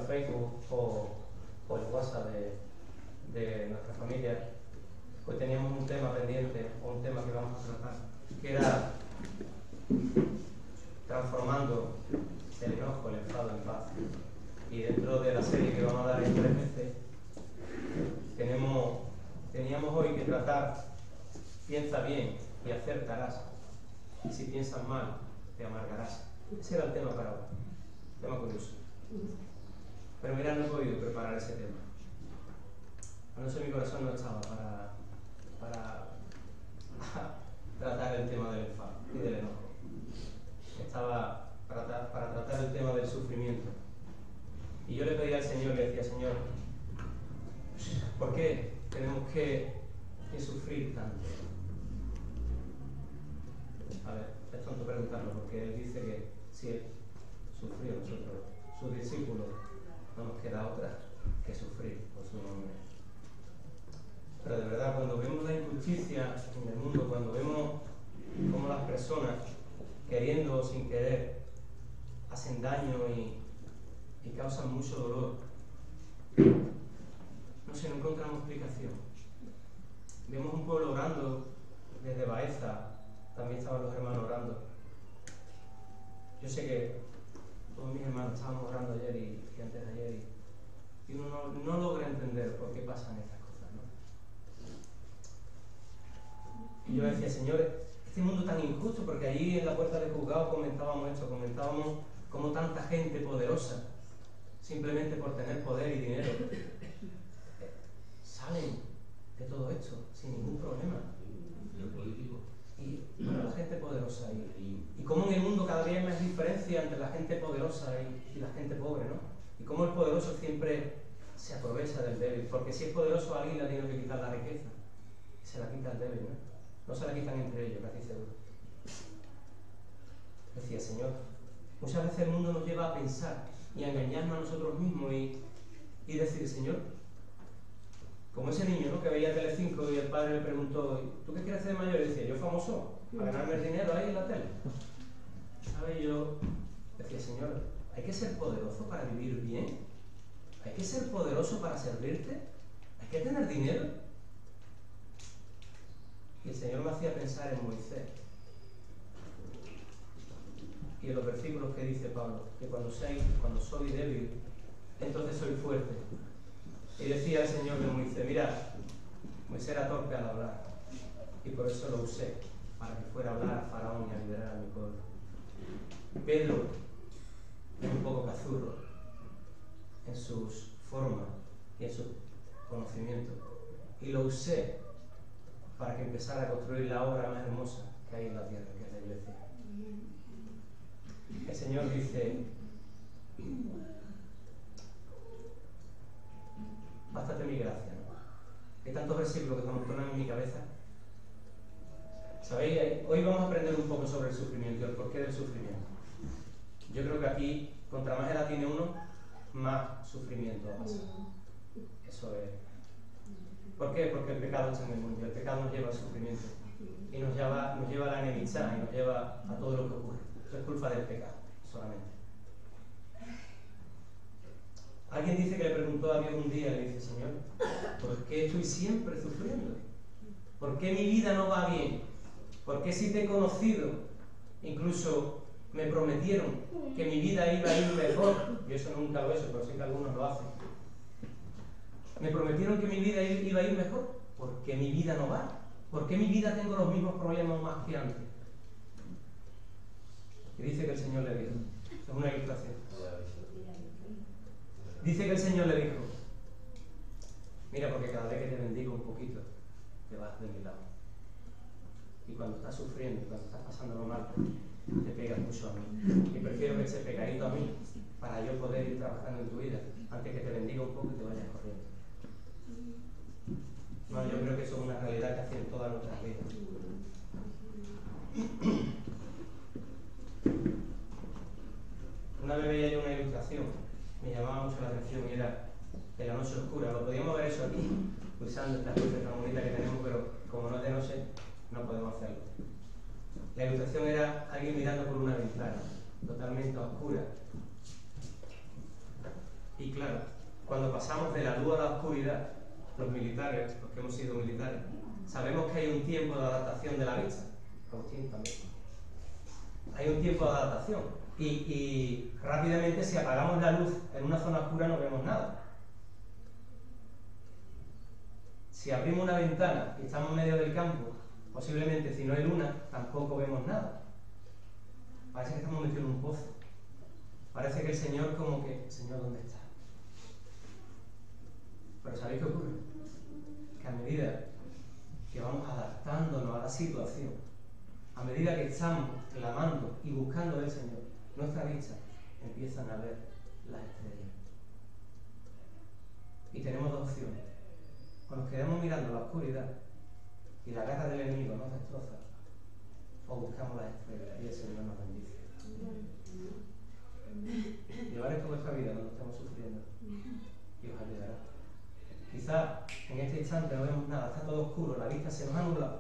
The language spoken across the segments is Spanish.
Facebook o el WhatsApp de nuestra familia, pues teníamos un tema pendiente, o un tema que vamos a tratar, que era transformando el enojo, el enfado en paz. Y dentro de la serie que vamos a dar en 3 meses, teníamos hoy que tratar piensa bien y acertarás, y si piensas mal, te amargarás. Ese era el tema para hoy, tema curioso. Pero mira, no he podido preparar ese tema. No sé, mi corazón no estaba para tratar el tema del enfado y del enojo. Estaba para tratar el tema del sufrimiento. Y yo le pedí al Señor, le decía, Señor, ¿por qué tenemos que sufrir tanto? A ver, es tonto preguntarlo, porque Él dice que si Él sufrió, nosotros, sus discípulos, no nos queda otra que sufrir por su nombre. Pero de verdad, cuando vemos la injusticia en el mundo, cuando vemos cómo las personas, queriendo o sin querer, hacen daño y causan mucho dolor, no sé, no encontramos explicación. Vemos un pueblo orando desde Baeza, también estaban los hermanos orando. Yo sé que todos mis hermanos estábamos orando ayer y antes de ayer, y uno no logra entender por qué pasan estas cosas, ¿no? Y yo decía, Señor, este mundo tan injusto, porque allí en la puerta del juzgado comentábamos cómo tanta gente poderosa, simplemente por tener poder y dinero, salen de todo esto sin ningún problema. Y bueno, la gente poderosa, y cómo en el mundo cada día hay más diferencia entre la gente poderosa y la gente pobre, ¿no? Y cómo el poderoso siempre se aprovecha del débil, porque si es poderoso alguien le tiene que quitar la riqueza, y se la quita el débil, ¿no? No se la quitan entre ellos, casi seguro. Decía, Señor, muchas veces el mundo nos lleva a pensar y a engañarnos a nosotros mismos y decir, Señor, como ese niño, ¿no?, que veía Telecinco y el padre le preguntó, ¿tú qué quieres hacer de mayor? Y decía, yo famoso, para ganarme el dinero ahí en la tele. ¿Sabes? Yo decía, Señor, ¿hay que ser poderoso para vivir bien? ¿Hay que ser poderoso para servirte? ¿Hay que tener dinero? Y el Señor me hacía pensar en Moisés y en los versículos que dice Pablo, que cuando soy débil, entonces soy fuerte. Y decía el Señor de Moisés, mira, Moisés era torpe al hablar, y por eso lo usé, para que fuera a hablar a Faraón y a liberar a mi pueblo. Pedro es un poco cazurro en sus formas y en su conocimiento, y lo usé para que empezara a construir la obra más hermosa que hay en la tierra, que es la iglesia. El Señor dice, bástate mi gracia, ¿no? Hay tantos versículos que amontonan en mi cabeza. ¿Sabéis? Hoy vamos a aprender un poco sobre el sufrimiento y el porqué del sufrimiento. Yo creo que aquí, contra más edad tiene uno, más sufrimiento va a pasar. Eso es. ¿Por qué? Porque el pecado está en el mundo. El pecado nos lleva al sufrimiento. Y nos lleva a la enemistad y nos lleva a todo lo que ocurre. Eso es culpa del pecado, solamente. Alguien dice que le preguntó a Dios un día y le dice, Señor, ¿por qué estoy siempre sufriendo? ¿Por qué mi vida no va bien? ¿Por qué si te he conocido, incluso me prometieron que mi vida iba a ir mejor? Yo eso nunca lo he hecho, pero sé que algunos lo hacen. Me prometieron que mi vida iba a ir mejor. ¿Por qué mi vida no va? ¿Por qué mi vida tengo los mismos problemas más que antes? Y dice que el Señor le dijo, es una ilustración. Dice que el Señor le dijo, mira, porque cada vez que te bendigo un poquito, te vas de mi lado. Y cuando estás sufriendo, cuando estás pasándolo mal, te pegas mucho a mí. Y prefiero que ese pegadito a mí, para yo poder ir trabajando en tu vida, antes que te bendiga un poco y te vayas corriendo. No, yo creo que eso es una realidad que hace en todas nuestras vidas. Una vez veía yo una ilustración, me llamaba mucho la atención y era en la noche oscura. Lo podíamos haber hecho aquí, usando estas luces tan bonitas que tenemos, pero como no es de noche, no podemos hacerlo. La ilustración era alguien mirando por una ventana, totalmente oscura. Y claro, cuando pasamos de la luz a la oscuridad, los militares, los que hemos sido militares, sabemos que hay un tiempo de adaptación de la vista. Agustín también. Hay un tiempo de adaptación. Y rápidamente, si apagamos la luz en una zona oscura, no vemos nada. Si abrimos una ventana y estamos en medio del campo, posiblemente si no hay luna, tampoco vemos nada. Parece que estamos metidos en un pozo. Parece que el Señor como que, Señor, ¿dónde está? Pero ¿sabéis qué ocurre? Que a medida que vamos adaptándonos a la situación, a medida que estamos clamando y buscando del Señor, nuestra vista empiezan a ver las estrellas. Y tenemos dos opciones. O nos quedamos mirando la oscuridad y la garra del enemigo nos destroza, o buscamos las estrellas y el Señor nos bendice. Llevar esto a vuestra vida cuando estamos sufriendo y os ayudará. Quizá en este instante no vemos nada, está todo oscuro, la vista se nos ha nublado,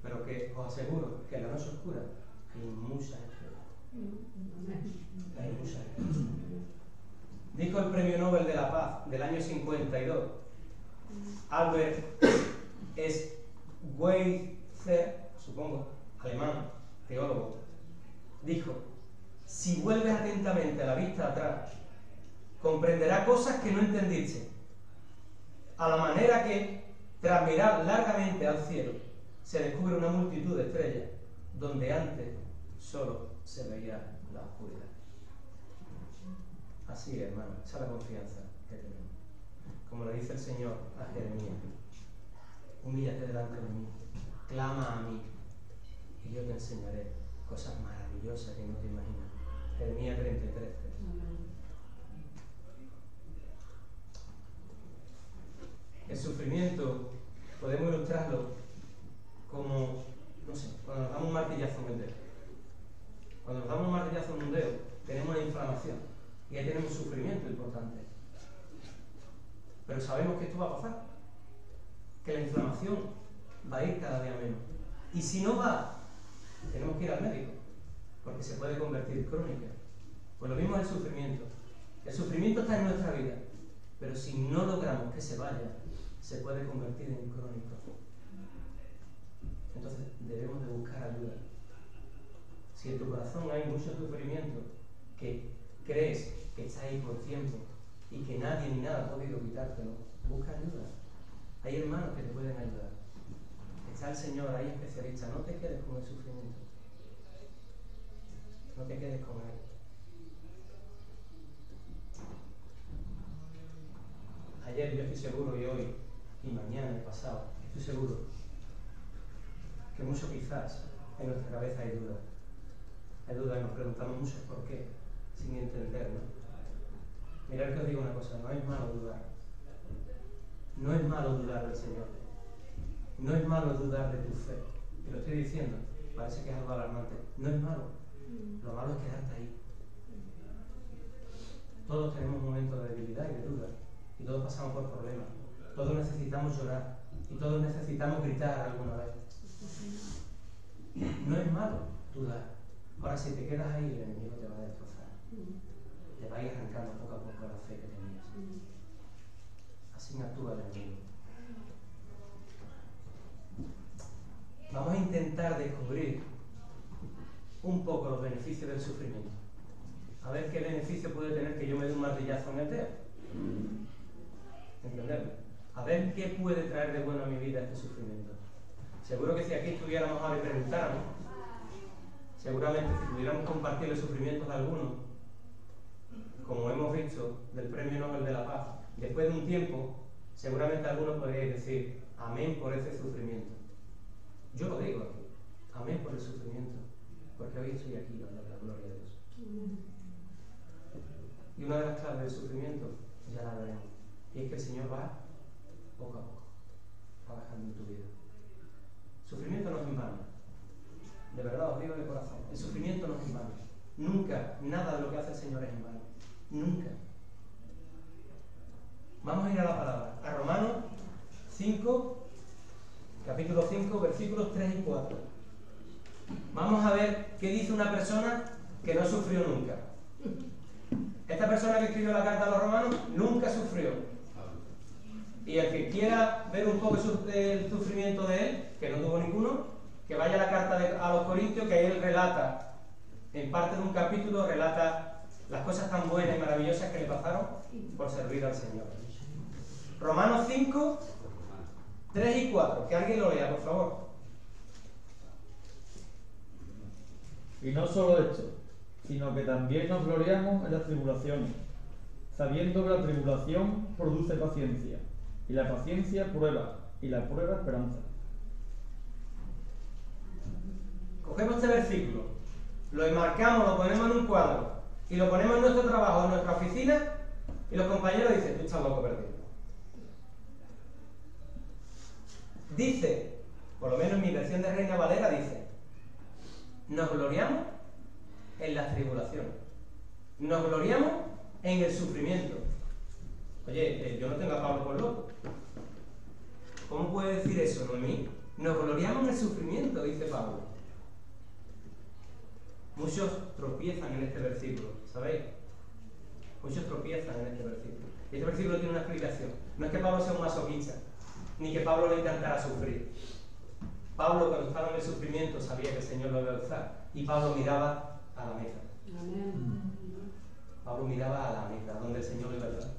pero que os aseguro que en la noche oscura hay muchas estrellas. Hay muchas estrellas. Dijo el Premio Nobel de la Paz del año 52, Albert Schweitzer, supongo, alemán, teólogo, dijo: si vuelves atentamente la vista atrás, comprenderás cosas que no entendiste, a la manera que, tras mirar largamente al cielo, se descubre una multitud de estrellas, donde antes solo se veía la oscuridad. Así es, hermano, esa es la confianza que tenemos. Como le dice el Señor a Jeremías: humíllate delante de mí, clama a mí, y yo te enseñaré cosas maravillosas que no te imaginas. Jeremías 33. El sufrimiento podemos ilustrarlo como, no sé, cuando nos damos un martillazo en el dedo. Cuando nos damos un martillazo en un dedo, tenemos una inflamación y ahí tenemos un sufrimiento importante. Pero sabemos que esto va a pasar, que la inflamación va a ir cada día menos. Y si no va, tenemos que ir al médico, porque se puede convertir en crónica. Pues lo mismo es el sufrimiento. El sufrimiento está en nuestra vida, pero si no logramos que se vaya, se puede convertir en crónico. Entonces debemos de buscar ayuda. Si en tu corazón hay mucho sufrimiento, que crees que está ahí por tiempo y que nadie ni nada ha podido quitártelo, busca ayuda. Hay hermanos que te pueden ayudar. Está el Señor, hay especialistas. No te quedes con el sufrimiento. No te quedes con él. Ayer, yo estoy seguro, y hoy, y mañana, y pasado, estoy seguro que mucho quizás en nuestra cabeza hay dudas. Hay dudas y nos preguntamos mucho por qué, sin entenderlo. Mirad que os digo una cosa, no es malo dudar. No es malo dudar del Señor. No es malo dudar de tu fe. Te lo estoy diciendo, parece que es algo alarmante. No es malo. Lo malo es quedarte ahí. Todos tenemos momentos de debilidad y de duda. Y todos pasamos por problemas. Todos necesitamos llorar. Y todos necesitamos gritar alguna vez. No es malo dudar. Ahora, si te quedas ahí, el enemigo te va a destrozar. Te va a ir arrancando poco a poco la fe que tenías. Así actúa el enemigo. Vamos a intentar descubrir un poco los beneficios del sufrimiento. A ver qué beneficio puede tener que yo me dé un martillazo en el dedo. ¿Entenderlo? A ver qué puede traer de bueno a mi vida este sufrimiento. Seguro que si aquí estuviéramos ahora y preguntáramos, seguramente si pudiéramos compartir el sufrimiento de algunos, como hemos visto del Premio Nobel de la Paz, después de un tiempo, seguramente algunos podríais decir: amén por ese sufrimiento. Yo lo digo aquí, amén por el sufrimiento, porque hoy estoy aquí dando la gloria a Dios. Y una de las claves del sufrimiento, ya la veremos, y es que el Señor va poco a poco trabajando en tu vida. Sufrimiento no es en vano. De verdad, os digo de corazón, el sufrimiento no es en vano. Nunca, nada de lo que hace el Señor es en vano. Nunca. Vamos a ir a la palabra, a Romanos 5, capítulo 5, versículos 3 y 4. Vamos a ver qué dice una persona que no sufrió nunca. Esta persona que escribió la carta a los romanos nunca sufrió. Y el que quiera ver un poco el sufrimiento de él, que no tuvo ninguno, que vaya a la carta a los Corintios, que ahí él relata, en parte de un capítulo, relata las cosas tan buenas y maravillosas que le pasaron por servir al Señor. Romanos 5, 3 y 4. Que alguien lo lea, por favor. Y no solo esto, sino que también nos gloriamos en las tribulaciones, sabiendo que la tribulación produce paciencia, y la paciencia prueba, y la prueba esperanza. Cogemos este versículo, lo enmarcamos, lo ponemos en un cuadro, y lo ponemos en nuestro trabajo, en nuestra oficina, y los compañeros dicen, tú estás loco perdido. Dice, por lo menos en mi versión de Reina Valera dice, nos gloriamos en las tribulaciones, nos gloriamos en el sufrimiento. Oye, yo no tengo a Pablo por loco. ¿Cómo puede decir eso, Noemí? Nos gloriamos en el sufrimiento, dice Pablo. Muchos tropiezan en este versículo, ¿sabéis? Muchos tropiezan en este versículo. Y este versículo tiene una explicación. No es que Pablo sea un masoquista, ni que Pablo le encantara sufrir. Pablo, cuando estaba en el sufrimiento, sabía que el Señor lo iba a alzar. Y Pablo miraba a la meta. Pablo miraba a la meta, donde el Señor lo iba a alzar.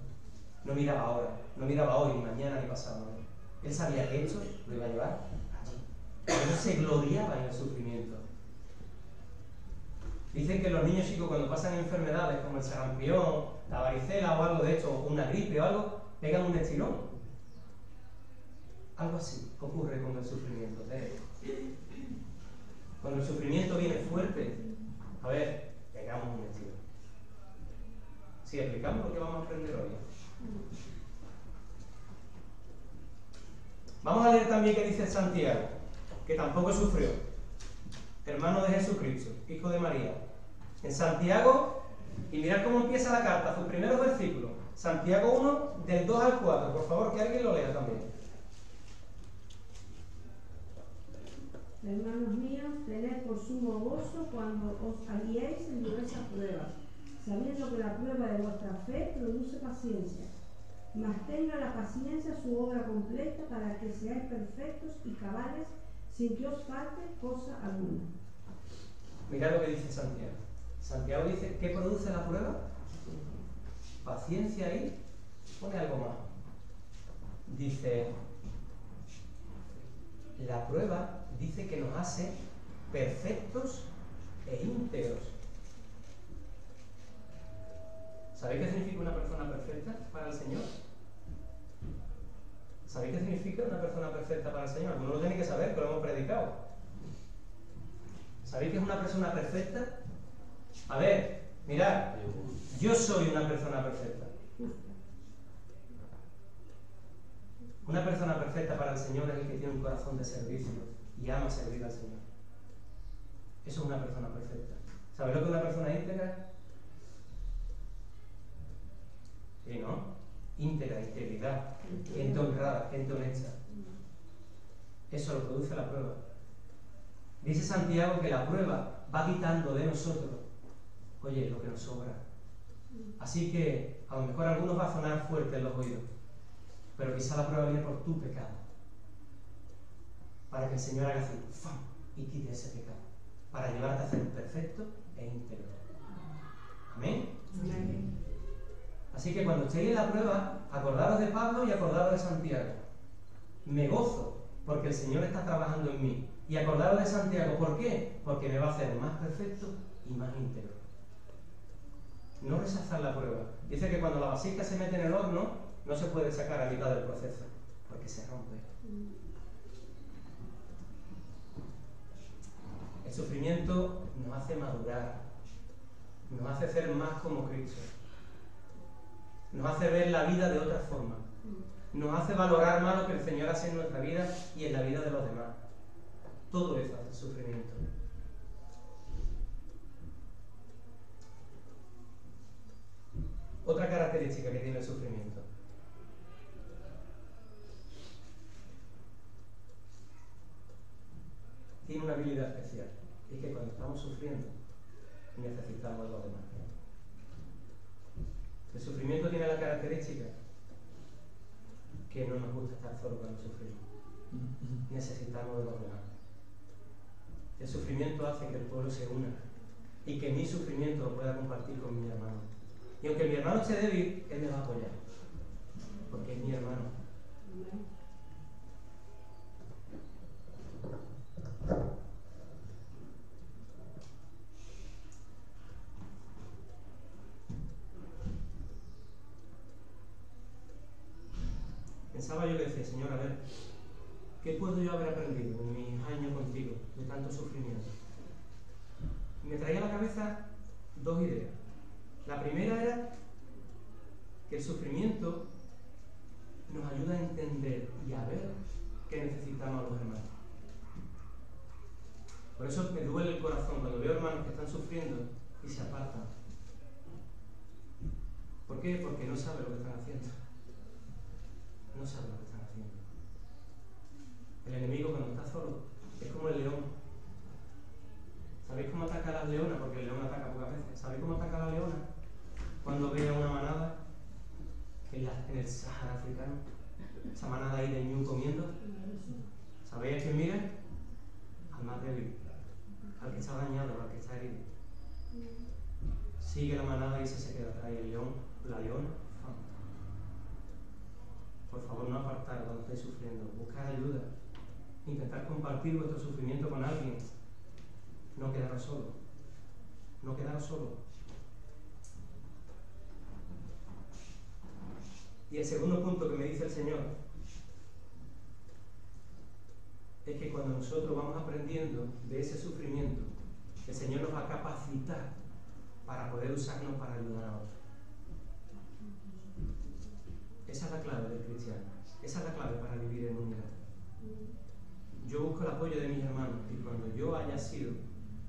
No miraba ahora, no miraba hoy, ni mañana, ni pasado. ¿No? Él sabía que esto lo iba a llevar allí. Él se gloriaba en el sufrimiento. Dicen que los niños chicos, cuando pasan enfermedades como el sarampión, la varicela o algo de esto, o una gripe o algo, pegan un estirón. Algo así ocurre con el sufrimiento. Cuando el sufrimiento viene fuerte, a ver, pegamos un estirón. Si explicamos lo que vamos a aprender hoy. Vamos a leer también qué dice Santiago, que tampoco sufrió, hermano de Jesucristo, hijo de María. En Santiago, y mirad cómo empieza la carta, sus primeros versículos. Santiago 1, del 2 al 4, por favor, que alguien lo lea también. Hermanos míos, tened por sumo gozo cuando os halléis en diversas pruebas, sabiendo que la prueba de vuestra fe produce paciencia. Mas tenga la paciencia su obra completa para que seáis perfectos y cabales sin que os falte cosa alguna. Mirad lo que dice Santiago. Santiago dice, ¿qué produce la prueba? Paciencia y pone algo más. Dice, la prueba dice que nos hace perfectos e íntegros. ¿Sabéis qué significa una persona perfecta para el Señor? ¿Sabéis qué significa una persona perfecta para el Señor? Algunos lo tenéis que saber, pero lo hemos predicado. ¿Sabéis qué es una persona perfecta? A ver, mirad, yo soy una persona perfecta. Una persona perfecta para el Señor es el que tiene un corazón de servicio y ama servir al Señor. Eso es una persona perfecta. ¿Sabéis lo que es una persona íntegra? Sí, ¿no? Íntegra, integridad, gente honrada, gente honesta. Eso lo produce la prueba. Dice Santiago que la prueba va quitando de nosotros, oye, lo que nos sobra. Así que a lo mejor a algunos va a sonar fuerte en los oídos, pero quizá la prueba viene por tu pecado, para que el Señor haga así, ¡fam!, y quite ese pecado, para llevarte a ser perfecto e íntegro. ¿Amén? Amén. Así que cuando estéis en la prueba, acordaros de Pablo y acordaros de Santiago. Me gozo porque el Señor está trabajando en mí. Y acordaros de Santiago, ¿por qué? Porque me va a hacer más perfecto y más íntegro. No rechazar la prueba. Dice que cuando la vasija se mete en el horno, no se puede sacar a mitad del proceso, porque se rompe. El sufrimiento nos hace madurar, nos hace ser más como Cristo, nos hace ver la vida de otra forma, nos hace valorar más lo que el Señor hace en nuestra vida y en la vida de los demás. Todo eso hace sufrimiento. Otra característica que tiene el sufrimiento. Tiene una habilidad especial. Y es que cuando estamos sufriendo, necesitamos a los demás. El sufrimiento tiene la característica que no nos gusta estar solos cuando sufrimos. Necesitamos de los demás. El sufrimiento hace que el pueblo se una y que mi sufrimiento lo pueda compartir con mi hermano. Y aunque mi hermano esté débil, él me va a apoyar, porque es mi hermano. Pensaba yo que decía, Señor, a ver, ¿qué puedo yo haber aprendido en mis años contigo de tanto sufrimiento? Y me traía a la cabeza dos ideas. La primera era que el sufrimiento nos ayuda a entender y a ver que necesitamos a los hermanos. Por eso me duele el corazón cuando veo hermanos que están sufriendo y se apartan. ¿Por qué? Porque no saben lo que están haciendo. No saben lo que están haciendo. El enemigo cuando está solo es como el león. ¿Sabéis cómo ataca a las leonas? Porque el león ataca pocas veces. ¿Sabéis cómo ataca a la leona? Cuando ve a una manada en el Sahara africano, esa manada ahí de ñu comiendo, ¿sabéis a quién mira? Al más débil, al que está dañado, al que está herido. Sigue la manada y se queda atrás. Y el león, la leona, por favor, no apartar cuando estéis sufriendo. Buscar ayuda. Intentar compartir vuestro sufrimiento con alguien. No quedaros solo. No quedaros solo. Y el segundo punto que me dice el Señor es que cuando nosotros vamos aprendiendo de ese sufrimiento, el Señor nos va a capacitar para poder usarnos para ayudar a otros. Esa es la clave del cristiano. Esa es la clave para vivir en unidad. Yo busco el apoyo de mis hermanos y cuando yo haya sido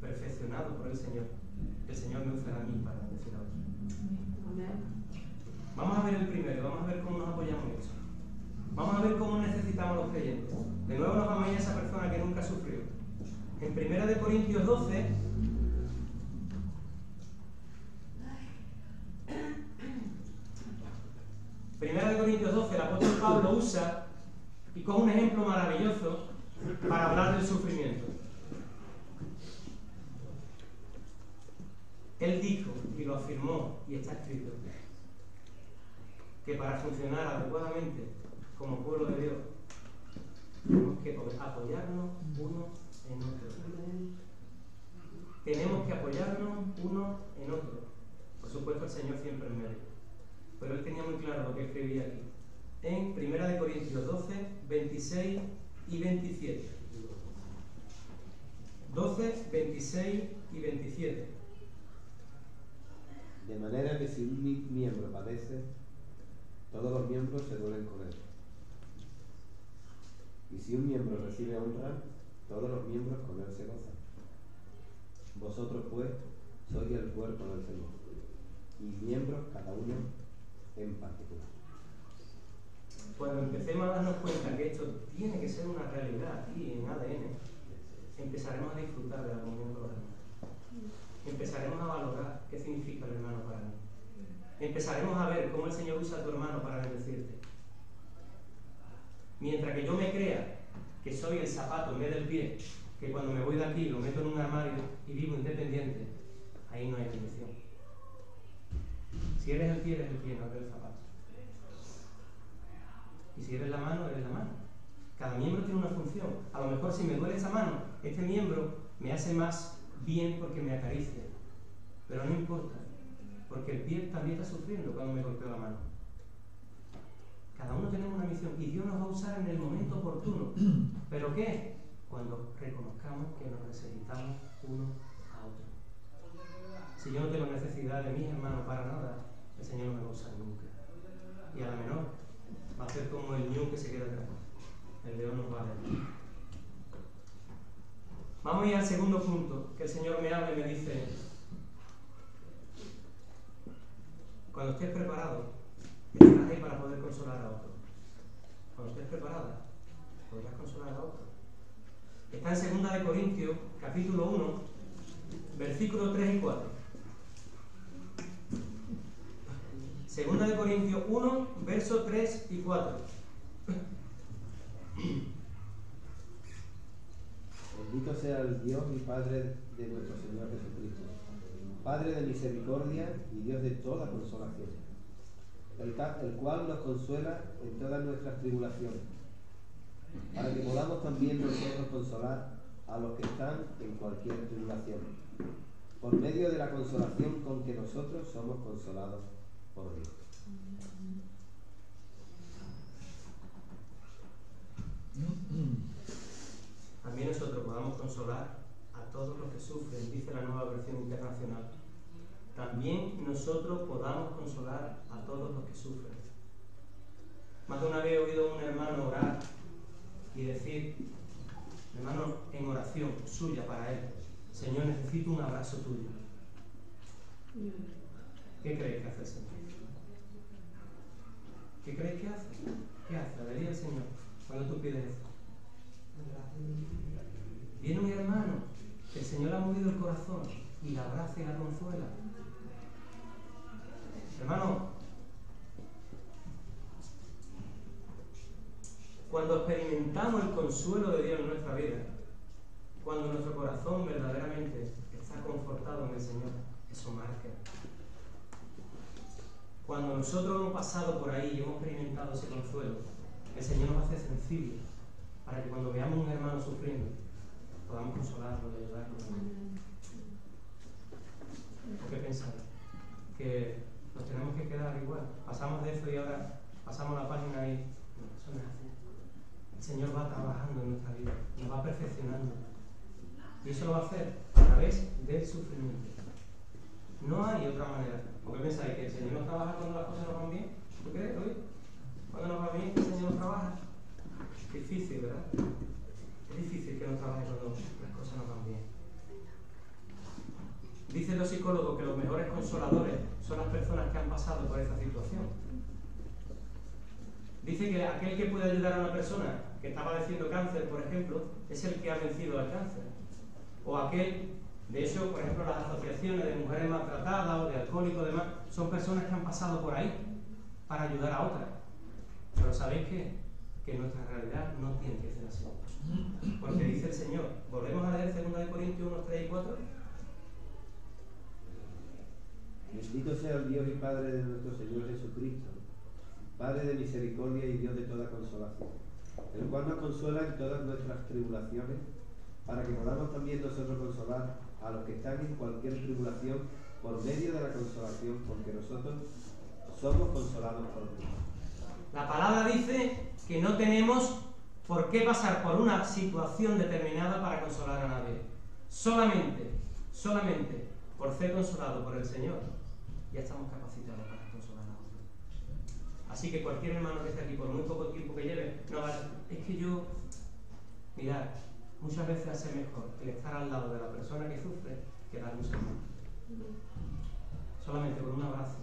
perfeccionado por el Señor me usará a mí para bendecir a otros. Amén. Vamos a ver el primero, vamos a ver cómo nos apoyamos en eso. Vamos a ver cómo necesitamos a los creyentes. De nuevo nos vamos a ir a esa persona que nunca sufrió. En 1 Corintios 12, el apóstol Pablo usa y coge un ejemplo maravilloso para hablar del sufrimiento. Él dijo y lo afirmó, y está escrito, que para funcionar adecuadamente como pueblo de Dios tenemos que apoyarnos uno en otro. Tenemos que apoyarnos uno en otro. Por supuesto, el Señor siempre en medio. Pero él tenía muy claro lo que escribía aquí. En 1 Corintios 12, 26 y 27. 12, 26 y 27. De manera que si un miembro padece, todos los miembros se duelen con él. Y si un miembro recibe honra, todos los miembros con él se gozan. Vosotros, pues, sois el cuerpo del Señor, y miembros cada uno en particular. Cuando empecemos a darnos cuenta que esto tiene que ser una realidad aquí en ADN, empezaremos a disfrutar de la comunión con los hermanos. Empezaremos a valorar qué significa el hermano para mí. Empezaremos a ver cómo el Señor usa a tu hermano para bendecirte. Mientras que yo me crea que soy el zapato en vez del pie, que cuando me voy de aquí lo meto en un armario y vivo independiente, ahí no hay bendición. Si eres el pie, no eres el zapato. Y si eres la mano, eres la mano. Cada miembro tiene una función. A lo mejor si me duele esa mano, este miembro me hace más bien porque me acaricia. Pero no importa, porque el pie también está sufriendo cuando me golpeo la mano. Cada uno tenemos una misión y Dios nos va a usar en el momento oportuno. ¿Pero qué? Cuando reconozcamos que nos necesitamos uno a otro. Si yo no tengo necesidad de mis hermanos para nada, el Señor no me va a usar nunca. Y a la menor va a ser como el ñu que se queda atrás. El león nos va a ver. Vamos a ir al segundo punto, que el Señor me habla y me dice: cuando estés preparado, estarás ahí para poder consolar a otro. Cuando estés preparada, podrás consolar a otro. Está en 2 Corintios, capítulo 1, versículos 3 y 4. Segunda de Corintios 1, versos 3 y 4. Bendito sea el Dios y Padre de nuestro Señor Jesucristo, Padre de misericordia y Dios de toda consolación, el cual nos consuela en todas nuestras tribulaciones, para que podamos también nosotros consolar a los que están en cualquier tribulación, por medio de la consolación con que nosotros somos consolados por Dios. También nosotros podamos consolar a todos los que sufren, dice la Nueva Versión Internacional. También nosotros podamos consolar a todos los que sufren. Más de una vez he oído a un hermano orar y decir, hermano, en oración suya para él, Señor, necesito un abrazo tuyo. ¿Qué crees que hace el Señor? ¿Qué crees que hace? ¿Qué hace? Vería el Señor cuando tú pides eso. Viene un hermano que el Señor le ha movido el corazón y la abraza y la consuela. Hermano, cuando experimentamos el consuelo de Dios en nuestra vida, cuando nuestro corazón verdaderamente está confortado en el Señor, eso marca. Cuando nosotros hemos pasado por ahí y hemos experimentado ese consuelo, el Señor nos hace sensibles para que cuando veamos a un hermano sufriendo, podamos consolarlo y ayudarlo. ¿Por qué pensáis? Que nos tenemos que quedar igual. Pasamos de eso y ahora pasamos la página y no, eso no es así. El Señor va trabajando en nuestra vida, nos va perfeccionando. Y eso lo va a hacer a través del sufrimiento. No hay otra manera. ¿Por qué pensáis que el Señor no trabaja cuando las cosas nos van bien? ¿Tú crees, Luis? Cuando nos va bien, el Señor no trabaja. Es difícil, ¿verdad? Es difícil que no trabaje cuando las cosas nos van bien. Dicen los psicólogos que los mejores consoladores son las personas que han pasado por esa situación. Dice que aquel que puede ayudar a una persona que está padeciendo cáncer, por ejemplo, es el que ha vencido al cáncer. O aquel, de hecho, por ejemplo, las asociaciones de mujeres maltratadas o de alcohólicos y demás, son personas que han pasado por ahí para ayudar a otras. Pero ¿sabéis qué? Que nuestra realidad no tiene que ser así. Porque dice el Señor, volvemos a leer 2 Corintios 1, 3 y 4. Bendito sea el Dios y Padre de nuestro Señor Jesucristo, Padre de misericordia y Dios de toda consolación, el cual nos consuela en todas nuestras tribulaciones, para que podamos también nosotros consolar a los que están en cualquier tribulación por medio de la consolación con que nosotros somos consolados por Dios. La palabra dice que no tenemos por qué pasar por una situación determinada para consolar a nadie. Solamente por ser consolado por el Señor, ya estamos capacitados para consolar a otros. Así que cualquier hermano que esté aquí, por muy poco tiempo que lleve, no va a decir, es que yo, mirad, muchas veces hace mejor el estar al lado de la persona que sufre que darle un sermón. Solamente con un abrazo,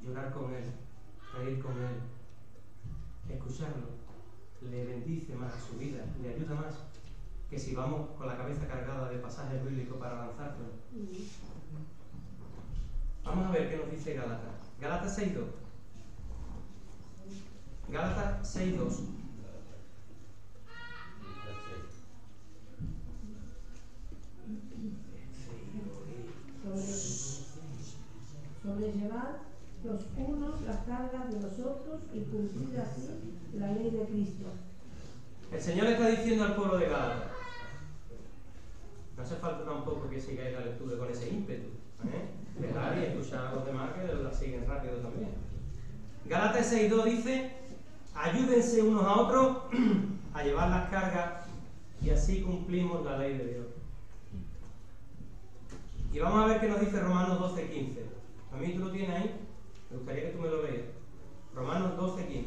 llorar con él, reír con él, escucharlo, le bendice más su vida, le ayuda más que si vamos con la cabeza cargada de pasajes bíblicos para lanzártelo. Vamos a ver qué nos dice Gálatas. Gálatas 6.2. Gálatas 6.2. Sobrellevad los unos las cargas de los otros y cumplir así la ley de Cristo. El Señor está diciendo al pueblo de Gálatas, no hace falta tampoco que sigáis la lectura con ese ímpetu, pegar y escuchar a los demás que la siguen rápido también. Gálatas 6.2 dice, ayúdense unos a otros a llevar las cargas y así cumplimos la ley de Dios. Y vamos a ver qué nos dice Romanos 12.15. A mí tú lo tienes ahí, me gustaría que tú me lo leas. Romanos 12.15.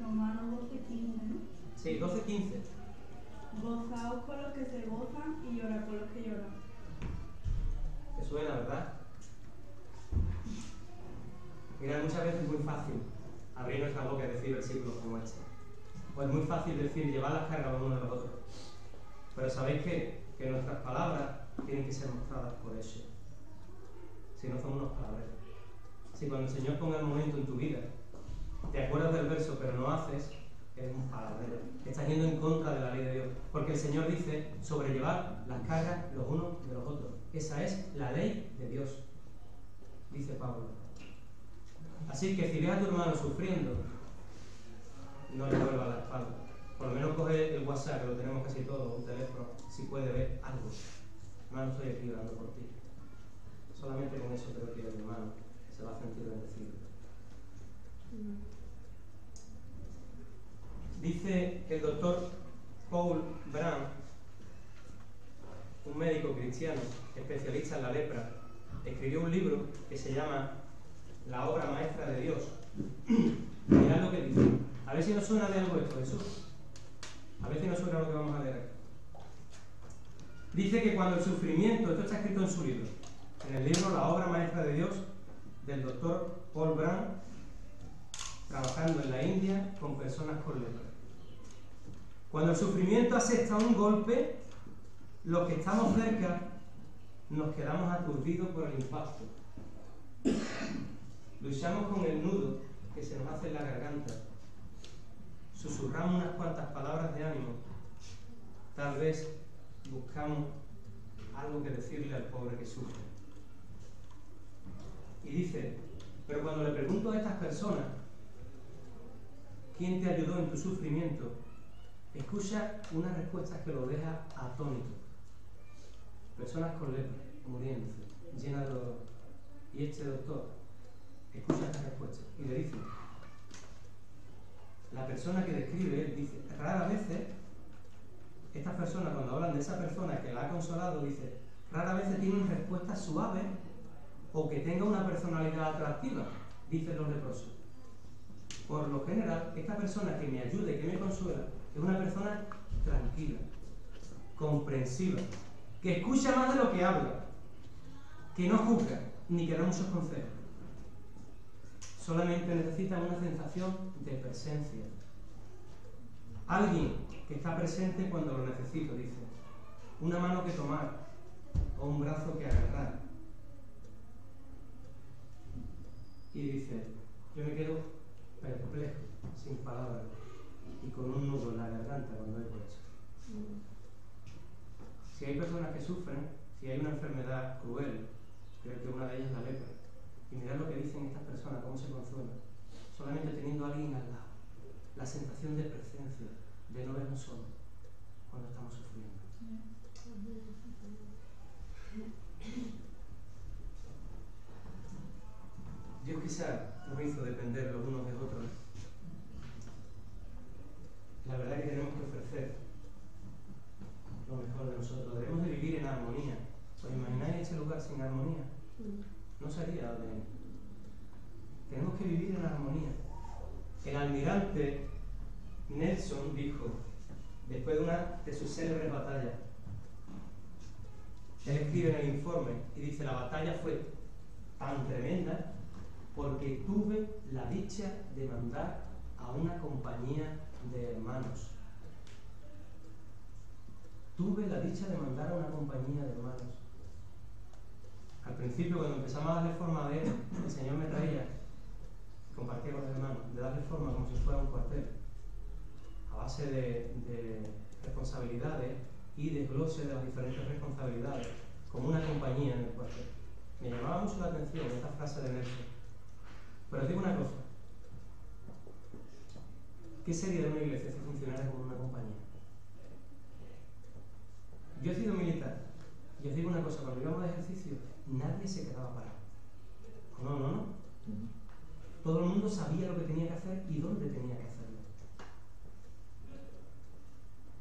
Romanos 12:15, ¿no? Sí, 12.15. Gozaos con los que se gozan y llorad con los que lloran. ¿Te suena, verdad? Mira, muchas veces es muy fácil abrir nuestra boca y decir versículos como este. O es muy fácil decir llevar las cargas los unos de los otros. Pero sabéis que nuestras palabras tienen que ser mostradas por hechos. Si no, son unos palabreros. Si cuando el Señor ponga el momento en tu vida, te acuerdas del verso pero no haces, eres un palabrero. Estás yendo en contra de la ley de Dios. Porque el Señor dice sobrellevar las cargas los unos de los otros. Esa es la ley de Dios, dice Pablo. Así que si ves a tu hermano sufriendo, no le vuelvas la espalda. Por lo menos coge el WhatsApp, que lo tenemos casi todos, un teléfono, si puede ver algo. Hermano, estoy aquí orando por ti. Solamente con eso creo que el hermano se va a sentir bendecido. Dice el doctor Paul Brown, un médico cristiano especialista en la lepra, escribió un libro que se llama La obra maestra de Dios. Mirad lo que dice. A ver si nos suena de algo esto, Jesús. A ver si nos suena lo que vamos a leer. Dice que cuando el sufrimiento, esto está escrito en su libro, en el libro La obra maestra de Dios, del doctor Paul Brown, trabajando en la India con personas con lepra. Cuando el sufrimiento asesta un golpe, los que estamos cerca nos quedamos aturdidos por el impacto. Luchamos con el nudo que se nos hace en la garganta. Susurramos unas cuantas palabras de ánimo. Tal vez buscamos algo que decirle al pobre que sufre. Y dice, pero cuando le pregunto a estas personas, ¿quién te ayudó en tu sufrimiento?, escucha unas respuestas que lo deja atónito. Personas con lepra, muriéndose, llenas de dolor. Y este doctor escucha estas respuestas y le dice, la persona que describe, él dice, rara vez, estas personas cuando hablan de esa persona que la ha consolado, dice, rara vez tienen respuestas suaves o que tenga una personalidad atractiva, dicen los leprosos. Por lo general, esta persona que me ayuda y que me consuela es una persona tranquila, comprensiva, que escucha más de lo que habla, que no juzga ni que da muchos consejos. Solamente necesita una sensación de presencia. Alguien que está presente cuando lo necesito, dice. Una mano que tomar o un brazo que agarrar. Y dice, yo me quedo perplejo, sin palabras, y con un nudo en la garganta cuando oigo eso. Si hay personas que sufren, si hay una enfermedad cruel, creo que una de ellas es la lepra. Y mirad lo que dicen estas personas, cómo se consuelan. Solamente teniendo a alguien al lado. La sensación de presencia, de no vernos solos cuando estamos sufriendo. Dios quizá nos hizo depender los unos de otros. La verdad es que tenemos que ofrecer lo mejor de nosotros. Debemos de vivir en armonía. ¿Os imagináis este lugar sin armonía? No sería de él. Tenemos que vivir en armonía. El almirante Nelson dijo, después de una de sus célebres batallas, él escribe en el informe y dice, la batalla fue tan tremenda porque tuve la dicha de mandar a una compañía de hermanos. Tuve la dicha de mandar a una compañía de hermanos. Al principio, cuando empezamos a darle forma a él, el Señor me traía, compartía con los hermanos, de darle forma como si fuera un cuartel, a base de responsabilidades y desglose de las diferentes responsabilidades, como una compañía en el cuartel. Me llamaba mucho la atención esta frase de Nelson. Pero os digo una cosa, ¿qué sería de una iglesia si funcionara como una compañía? Yo he sido militar, y os digo una cosa, cuando íbamos de ejercicio, nadie se quedaba parado. No. Todo el mundo sabía lo que tenía que hacer y dónde tenía que hacerlo.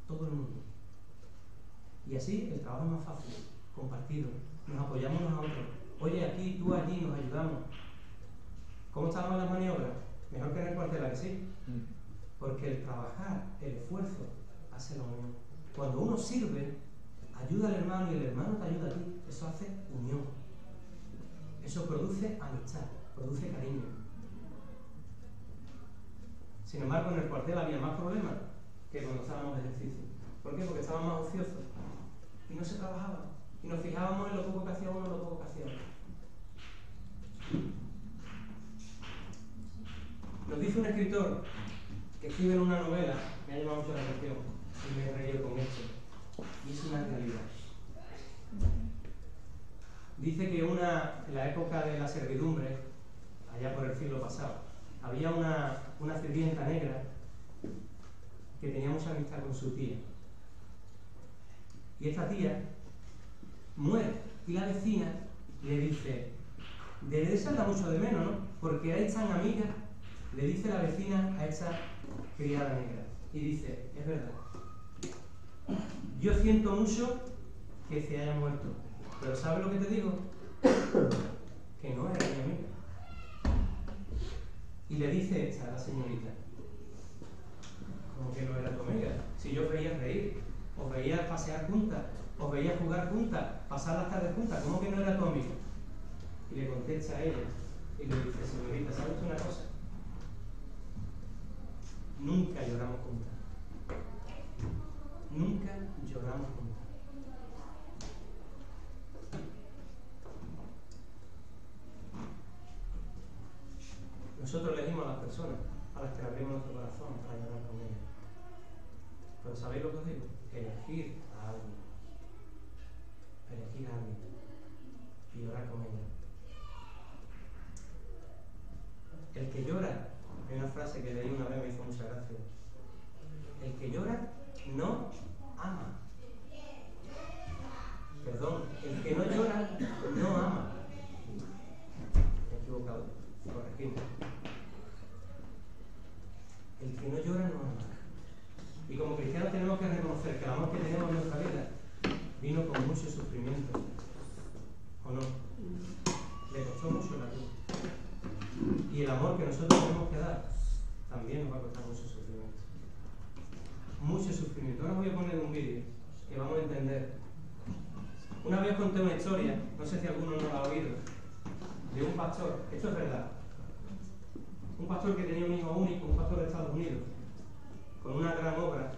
Todo el mundo. Y así el trabajo es más fácil, compartido, nos apoyamos unos a otros. Oye, aquí, tú allí, nos ayudamos. ¿Cómo estábamos las maniobras? Mejor que en el cuartel, ¿a que sí? Porque el trabajar, el esfuerzo, hace la unión. Cuando uno sirve, ayuda al hermano y el hermano te ayuda a ti, eso hace unión. Eso produce amistad, produce cariño. Sin embargo, en el cuartel había más problemas que cuando estábamos de ejercicio. ¿Por qué? Porque estaban más ociosos y no se trabajaba. y nos fijábamos en lo poco que hacía uno, lo poco que hacía otro. Nos dice un escritor que escribe en una novela, me ha llamado mucho la atención y me he reído con esto, y es una realidad. Dice que en la época de la servidumbre, allá por el siglo pasado, había una sirvienta negra que tenía mucha amistad con su tía. Y esta tía muere y la vecina le dice, de esa anda mucho de menos, ¿no? Porque ahí están amigas, le dice la vecina a esa criada negra. Y dice, es verdad, yo siento mucho que se haya muerto, pero ¿sabes lo que te digo? Que no era mi amiga. Y le dice esta a la señorita, ¿cómo que no era tu amiga? Si yo os veía reír, os veía pasear juntas, os veía jugar juntas, pasar las tardes juntas, ¿cómo que no era tu amiga? Y le contesta a ella y le dice, señorita, ¿sabes una cosa? Nunca lloramos juntas. Nunca lloramos juntas. Nosotros elegimos a las personas a las que le abrimos nuestro corazón para llorar con ellas. Pero ¿sabéis lo que os digo? Elegir a alguien. Elegir a alguien y llorar con ella. El que llora, hay una frase que leí una vez, me hizo mucha gracia. El que llora no ama. Perdón, el que no llora no ama. Me he equivocado, corregimos. El que no llora no ama. Y como cristianos tenemos que reconocer que el amor que tenemos en nuestra vida vino con mucho sufrimiento. ¿O no? Le costó mucho la cruz. Y el amor que nosotros tenemos que dar también nos va a costar mucho sufrimiento. Mucho sufrimiento. Ahora voy a poner un vídeo que vamos a entender. Una vez conté una historia, no sé si alguno no la ha oído, de un pastor, esto es verdad, un pastor que tenía un hijo único, un pastor de Estados Unidos, con una gran obra.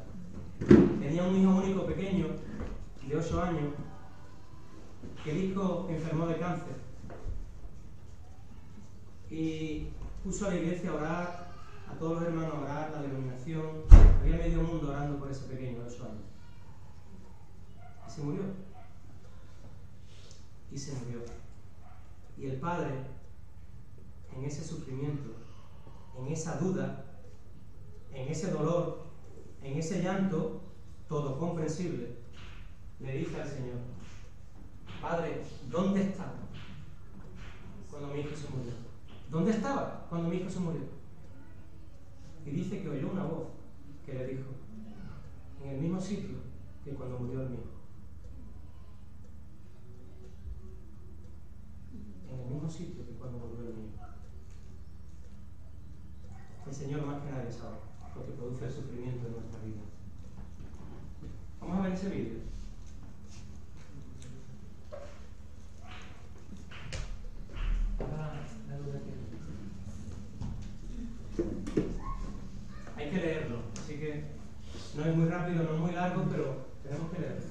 Tenía un hijo único pequeño, de 8 años, que el hijo enfermó de cáncer. Y puso a la iglesia a orar, a todos los hermanos a orar, la denominación. Había medio mundo orando por ese pequeño de 8 años. Y se murió. Y se murió. Y el padre, en ese sufrimiento, en esa duda, en ese dolor, en ese llanto, todo comprensible, le dice al Señor, Padre, ¿dónde estaba cuando mi hijo se murió? ¿Dónde estaba cuando mi hijo se murió? Y dice que oyó una voz que le dijo, en el mismo sitio que cuando murió el mío. En el mismo sitio que cuando murió el mío. El Señor más que nadie sabe lo que produce el sufrimiento en nuestra vida. Vamos a ver ese vídeo. Hay que leerlo, así que no es muy rápido, no es muy largo, pero tenemos que leerlo.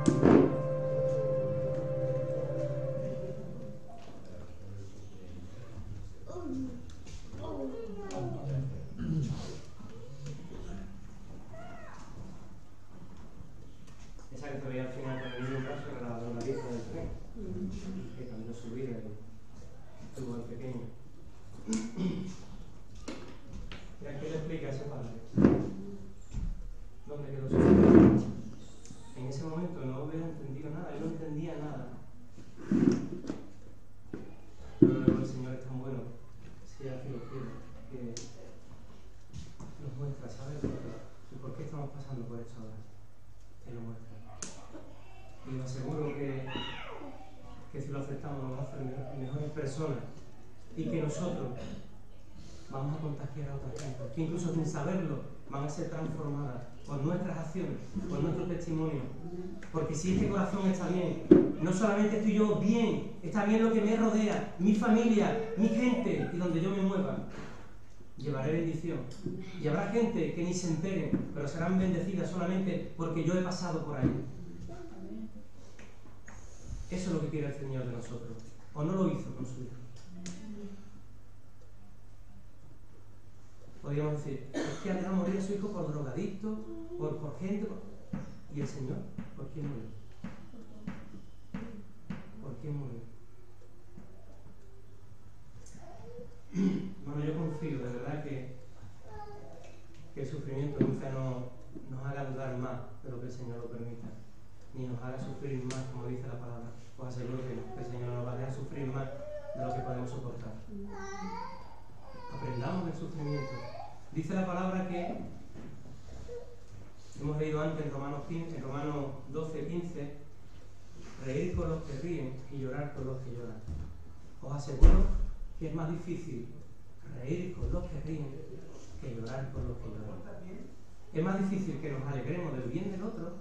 Esa que se veía al final con el niño en brazo era la drogadicta del tren, que cambió su vida y tuvo al pequeño. ¿Y a qué le explica a ese padre? ¿Dónde quedó su hijo? En ese momento no hubiera entendido nada, él no entendía nada. Pero luego el Señor es tan bueno, si así lo quiere, que nos muestra, ¿sabes? ¿Y por qué estamos pasando por esto ahora? Te lo muestra. Y os aseguro que si lo aceptamos nos vamos a hacer mejores personas y que nosotros vamos a contagiar a otra gente, que incluso sin saberlo van a ser transformadas por nuestras acciones, por nuestro testimonio. Porque si este corazón está bien, no solamente estoy yo bien, está bien lo que me rodea, mi familia, mi gente y donde yo me mueva. Llevaré bendición. Y habrá gente que ni se entere, pero serán bendecidas solamente porque yo he pasado por ahí. Eso es lo que quiere el Señor de nosotros. ¿O no lo hizo con su Hijo? Podríamos decir, es que ha dejado morir a su Hijo por drogadicto, por gente... ¿Y el Señor? ¿Por quién murió? ¿Por quién murió? Bueno, yo confío, de verdad, que el sufrimiento nunca nos haga dudar más de lo que el Señor lo permita, ni nos haga sufrir más, como dice la palabra. Os aseguro que no, que el Señor nos va a dejar sufrir más de lo que podemos soportar. Aprendamos del sufrimiento. Dice la palabra que hemos leído antes en Romanos 12, 15, reír con los que ríen y llorar con los que lloran. Os aseguro que es más difícil reír con los que ríen que llorar con los que lloran. Es más difícil que nos alegremos del bien del otro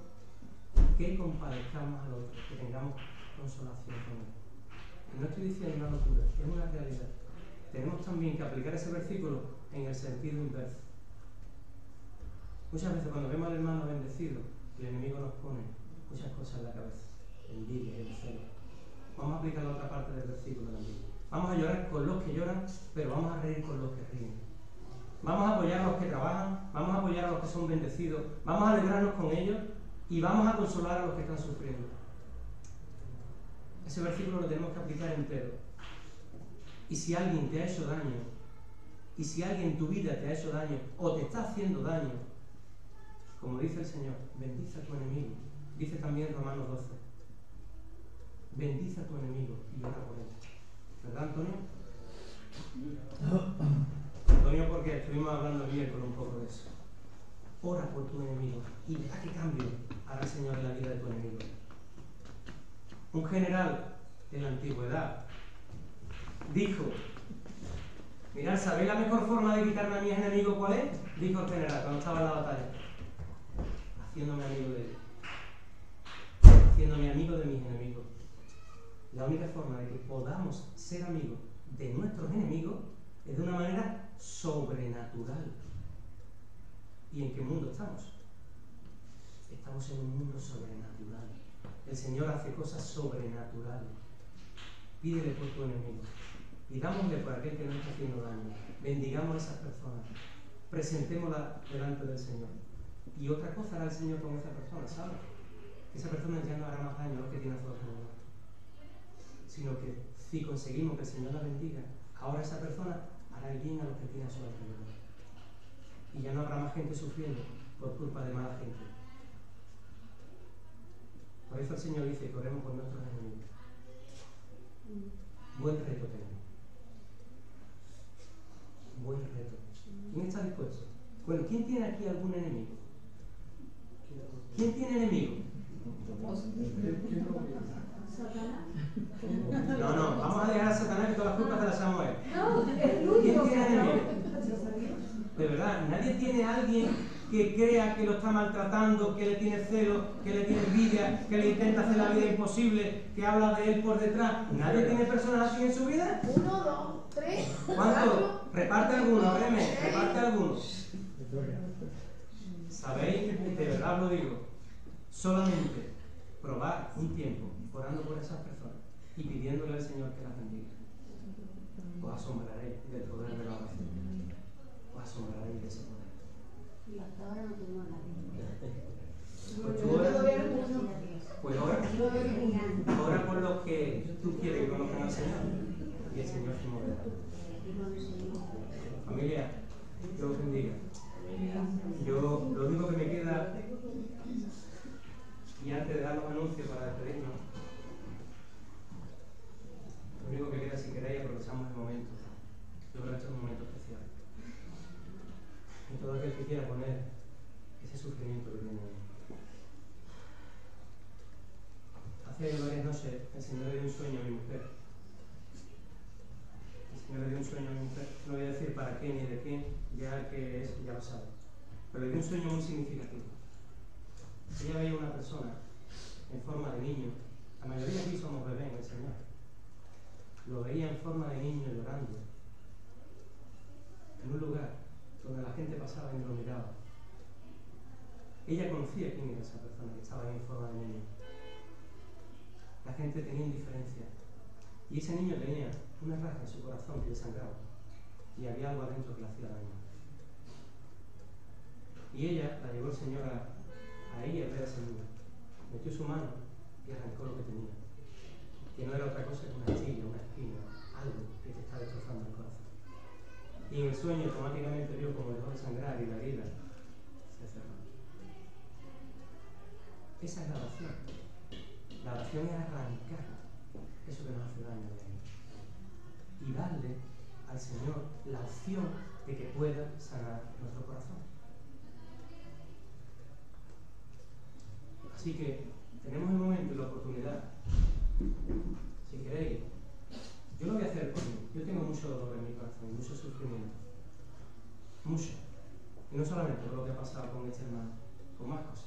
que compadezcamos al otro, que tengamos consolación con él. Y no estoy diciendo una locura, es una realidad. Tenemos también que aplicar ese versículo en el sentido inverso. Muchas veces cuando vemos al hermano bendecido, el enemigo nos pone muchas cosas en la cabeza, envidia, el celo. Vamos a aplicar la otra parte del versículo también. Vamos a llorar con los que lloran, pero vamos a reír con los que ríen. Vamos a apoyar a los que trabajan, vamos a apoyar a los que son bendecidos, vamos a alegrarnos con ellos y vamos a consolar a los que están sufriendo. Ese versículo lo tenemos que aplicar entero. Y si alguien te ha hecho daño, y si alguien en tu vida te ha hecho daño o te está haciendo daño, como dice el Señor, bendice a tu enemigo. Dice también Romanos 12. Bendice a tu enemigo y ora por él. ¿Verdad, Antonio? Antonio, porque estuvimos hablando el miércoles un poco de eso. Ora por tu enemigo y deja que cambie hará el Señor en la vida de tu enemigo. Un general de la antigüedad dijo, mirad, ¿sabéis la mejor forma de quitarme a mis enemigos cuál es? Dijo el general cuando estaba en la batalla. Haciéndome amigo de ellos. Haciéndome amigo de mis enemigos. La única forma de que podamos ser amigos de nuestros enemigos es de una manera sobrenatural. ¿Y en qué mundo estamos? Estamos en un mundo sobrenatural. El Señor hace cosas sobrenaturales. Pídele por tu enemigo. Pidámosle por aquel que nos está haciendo daño. Bendigamos a esas personas. Presentémosla delante del Señor. Y otra cosa hará el Señor con esa persona, ¿sabes? Que esa persona ya no hará más daño a lo que tiene a su alrededor. Sino que si conseguimos que el Señor la bendiga, ahora esa persona hará el bien a los que tiene a su alrededor. Y ya no habrá más gente sufriendo por culpa de mala gente. Por eso el Señor dice que oremos por nuestros enemigos. Buen reto tenemos. Buen reto. ¿Quién está dispuesto? Bueno, ¿quién tiene aquí algún enemigo? ¿Quién tiene enemigo? No, vamos a dejar a Satanás que todas las culpas te las echamos a él. ¿Quién tiene enemigo? De verdad, nadie tiene a alguien que crea que lo está maltratando, que le tiene celo, que le tiene envidia, que le intenta hacer la vida imposible, que habla de él por detrás. ¿Nadie tiene personas así en su vida? 1, 2, 3. ¿Cuántos? Reparte alguno, Reme, reparte alguno. ¿Sabéis? De verdad lo digo. Solamente probar un tiempo orando por esas personas y pidiéndole al Señor que las bendiga, os asombraréis del poder de la oración. Os asombraréis de ese poder. Y hasta ahora no tengo nada. Pues ora por los que tú quieres que conozcan al Señor y el Señor se moverá. Familia, Dios os bendiga. Yo lo único que me queda, y antes de dar los anuncios para despedirnos, lo único que queda, si queréis, aprovechamos el momento. Yo creo que este es un momento especial. Y todo aquel que quiera poner ese sufrimiento que tiene ahí. Hace varias noches el Señor le dio un sueño a mi mujer. El Señor le dio un sueño a mi mujer. No voy a decir para qué ni de quién, ya que eso ya lo sabe. Pero le dio un sueño muy significativo. Ella veía una persona en forma de niño. La mayoría aquí somos bebés en el Señor. Lo veía en forma de niño llorando. En un lugar donde la gente pasaba y lo miraba. Ella conocía quién era esa persona que estaba ahí en forma de niño. La gente tenía indiferencia. Y ese niño tenía una raja en su corazón que le sangraba. Y había algo adentro que le hacía daño. Y ella la llevó el Señor a ella a ver a ese niño. Metió su mano y arrancó lo que tenía. Que no era otra cosa que una astilla, una espina, algo que te está destrozando el corazón. Y en el sueño automáticamente vio como dejó de sangrar y la herida se cerró. Esa es la oración. La oración es arrancar eso que nos hace daño de ahí. Y darle al Señor la opción de que pueda sanar nuestro corazón. Así que tenemos el momento y la oportunidad. Si queréis, yo lo voy a hacer por mí. Yo tengo mucho dolor en mi corazón, mucho sufrimiento. Mucho. Y no solamente por lo que ha pasado con este hermano, con más cosas.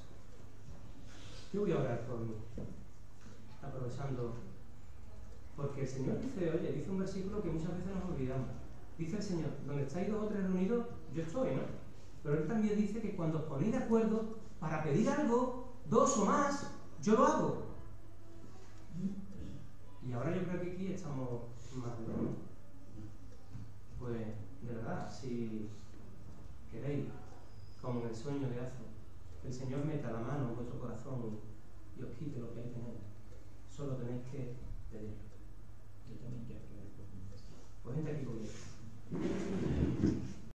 Yo voy a orar por mí, aprovechando, porque el Señor dice, oye, dice un versículo que muchas veces nos olvidamos. Dice el Señor, donde estáis 2 o 3 reunidos, yo estoy, ¿no? Pero Él también dice que cuando os ponéis de acuerdo para pedir algo, 2 o más, yo lo hago. Y ahora yo creo que aquí estamos más de uno. Pues, de verdad, si queréis, como en el sueño de Azo, que el Señor meta la mano en vuestro corazón y os quite lo que hay tenéis, solo tenéis que pedirlo. Yo también quiero que Pues gente aquí conmigo.